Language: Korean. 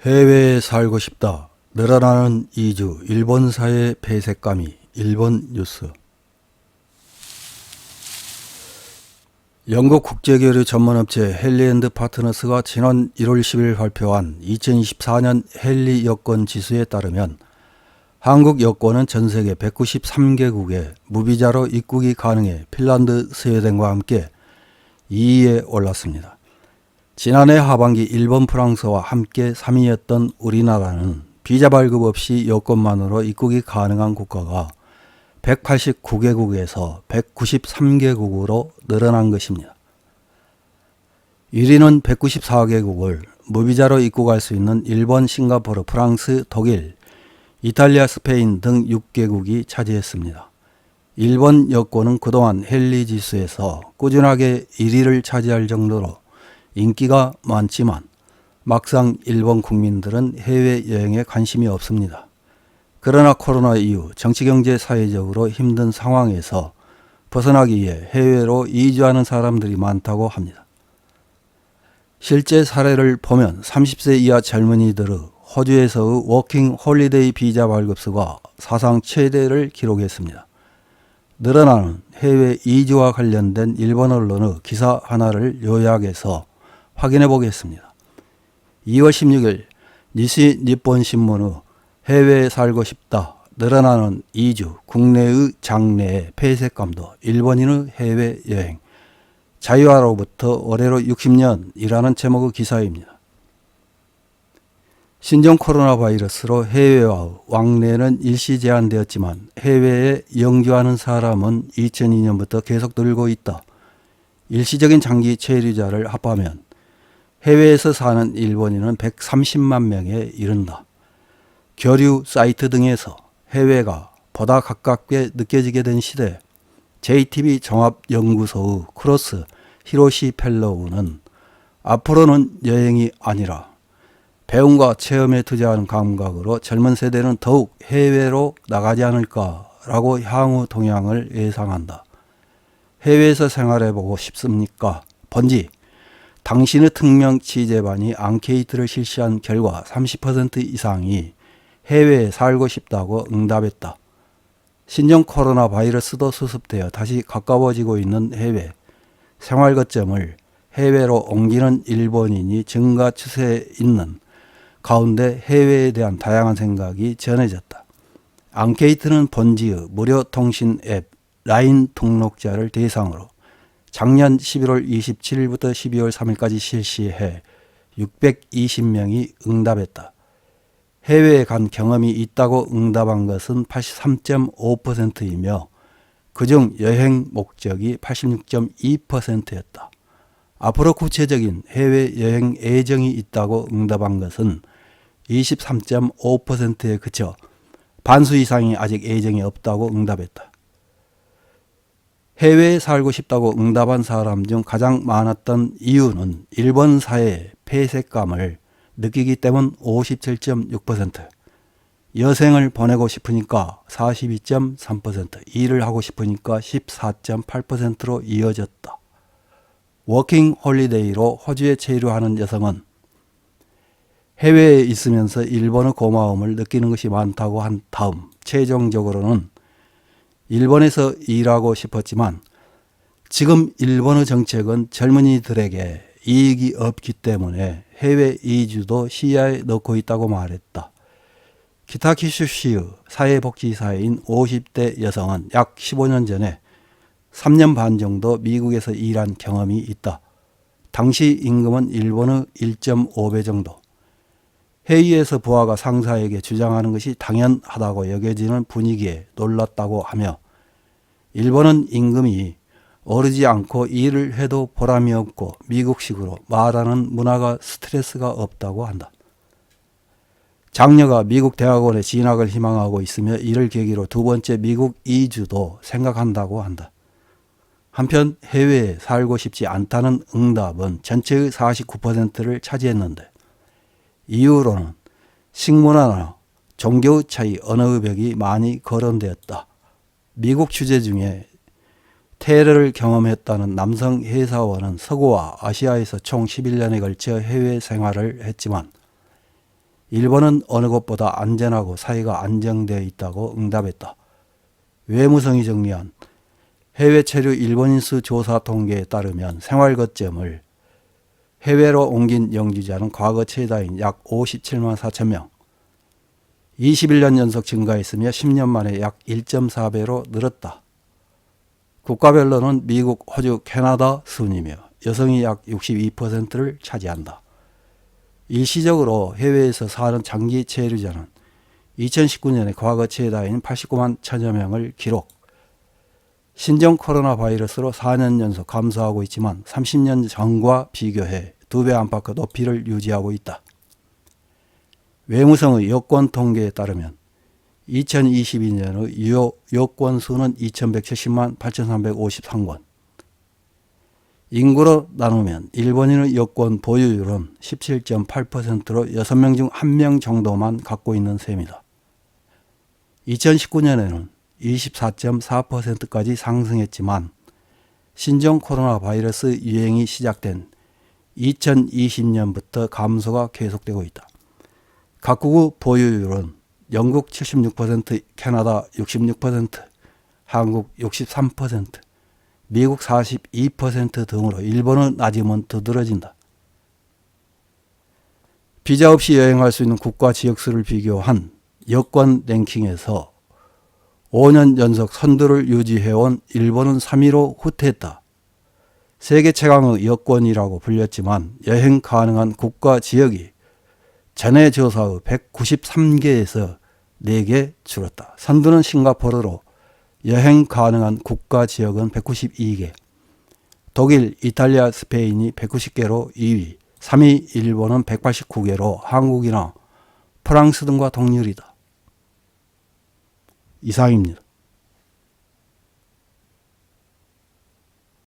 해외에 살고 싶다. 늘어나는 이주, 일본사의 폐쇄감이. 일본 뉴스. 영국 국제교류 전문업체 헨리앤드 파트너스가 지난 1월 10일 발표한 2024년 헨리 여권 지수에 따르면 한국 여권은 전세계 193개국에 무비자로 입국이 가능해 핀란드, 스웨덴과 함께 2위에 올랐습니다. 지난해 하반기 일본, 프랑스와 함께 3위였던 우리나라는 비자 발급 없이 여권만으로 입국이 가능한 국가가 189개국에서 193개국으로 늘어난 것입니다. 1위는 194개국을 무비자로 입국할 수 있는 일본, 싱가포르, 프랑스, 독일, 이탈리아, 스페인 등 6개국이 차지했습니다. 일본 여권은 그동안 헨리 지수에서 꾸준하게 1위를 차지할 정도로 인기가 많지만 막상 일본 국민들은 해외여행에 관심이 없습니다. 그러나 코로나 이후 정치경제 사회적으로 힘든 상황에서 벗어나기 위해 해외로 이주하는 사람들이 많다고 합니다. 실제 사례를 보면 30세 이하 젊은이들의 호주에서의 워킹 홀리데이 비자 발급수가 사상 최대를 기록했습니다. 늘어나는 해외 이주와 관련된 일본 언론의 기사 하나를 요약해서 확인해 보겠습니다. 2월 16일 니시 니폰 신문의 해외에 살고 싶다. 늘어나는 이주, 국내의 장래의 폐쇄감도 일본인의 해외여행, 자유화로부터 올해로 60년이라는 제목의 기사입니다. 신종 코로나 바이러스로 해외와 왕래는 일시 제한되었지만 해외에 영주하는 사람은 2002년부터 계속 늘고 있다. 일시적인 장기 체류자를 합하면 해외에서 사는 일본인은 130만 명에 이른다. 교류 사이트 등에서 해외가 보다 가깝게 느껴지게 된 시대, JTB 종합연구소의 크로스 히로시 펠로우는 앞으로는 여행이 아니라 배움과 체험에 투자하는 감각으로 젊은 세대는 더욱 해외로 나가지 않을까라고 향후 동향을 예상한다. 해외에서 생활해보고 싶습니까? 번지. 당신의 특명 취재반이 앙케이트를 실시한 결과 30% 이상이 해외에 살고 싶다고 응답했다. 신종 코로나 바이러스도 수습되어 다시 가까워지고 있는 해외, 생활 거점을 해외로 옮기는 일본인이 증가 추세에 있는 가운데 해외에 대한 다양한 생각이 전해졌다. 앙케이트는 본지의 무료 통신 앱 라인 등록자를 대상으로 작년 11월 27일부터 12월 3일까지 실시해 620명이 응답했다. 해외에 간 경험이 있다고 응답한 것은 83.5%이며 그중 여행 목적이 86.2%였다. 앞으로 구체적인 해외여행 애정이 있다고 응답한 것은 23.5%에 그쳐 반수 이상이 아직 애정이 없다고 응답했다. 해외에 살고 싶다고 응답한 사람 중 가장 많았던 이유는 일본 사회의 폐쇄감을 느끼기 때문 57.6%, 여생을 보내고 싶으니까 42.3%, 일을 하고 싶으니까 14.8%로 이어졌다. 워킹 홀리데이로 호주에 체류하는 여성은 해외에 있으면서 일본의 고마움을 느끼는 것이 많다고 한 다음 최종적으로는 일본에서 일하고 싶었지만 지금 일본의 정책은 젊은이들에게 이익이 없기 때문에 해외 이주도 시야에 넣고 있다고 말했다. 키타키슈시의 사회복지사인 50대 여성은 약 15년 전에 3년 반 정도 미국에서 일한 경험이 있다. 당시 임금은 일본의 1.5배 정도. 회의에서 부하가 상사에게 주장하는 것이 당연하다고 여겨지는 분위기에 놀랐다고 하며 일본은 임금이 오르지 않고 일을 해도 보람이 없고 미국식으로 말하는 문화가 스트레스가 없다고 한다. 장녀가 미국 대학원에 진학을 희망하고 있으며 이를 계기로 두 번째 미국 이주도 생각한다고 한다. 한편 해외에 살고 싶지 않다는 응답은 전체의 49%를 차지했는데 이유로는 식문화나 종교의 차이, 언어의 벽이 많이 거론되었다. 미국 주재 중에 테러를 경험했다는 남성 회사원은 서구와 아시아에서 총 11년에 걸쳐 해외 생활을 했지만 일본은 어느 곳보다 안전하고 사회가 안정되어 있다고 응답했다. 외무성이 정리한 해외 체류 일본인 수 조사 통계에 따르면 생활 거점을 해외로 옮긴 영주자는 과거 최다인 약 57만 4천 명, 21년 연속 증가했으며 10년 만에 약 1.4배로 늘었다. 국가별로는 미국, 호주, 캐나다 순이며 여성이 약 62%를 차지한다. 일시적으로 해외에서 사는 장기 체류자는 2019년에 과거 최다인 89만 천여 명을 기록. 신종 코로나 바이러스로 4년 연속 감소하고 있지만 30년 전과 비교해 2배 안팎의 높이를 유지하고 있다. 외무성의 여권 통계에 따르면 2022년의 유효 여권 수는 2170만 8353건. 인구로 나누면 일본인의 여권 보유율은 17.8%로 6명 중 1명 정도만 갖고 있는 셈이다. 2019년에는 24.4%까지 상승했지만 신종 코로나 바이러스 유행이 시작된 2020년부터 감소가 계속되고 있다. 각국의 보유율은 영국 76%, 캐나다 66%, 한국 63%, 미국 42% 등으로 일본은 낮으면 두드러진다. 비자 없이 여행할 수 있는 국가 지역수를 비교한 여권 랭킹에서 5년 연속 선두를 유지해온 일본은 3위로 후퇴했다. 세계 최강의 여권이라고 불렸지만 여행 가능한 국가 지역이 전해 조사의 193개에서 4개 줄었다. 선두는 싱가포르로 여행 가능한 국가 지역은 192개, 독일, 이탈리아, 스페인이 190개로 2위, 3위 일본은 189개로 한국이나 프랑스 등과 동률이다. 이상입니다.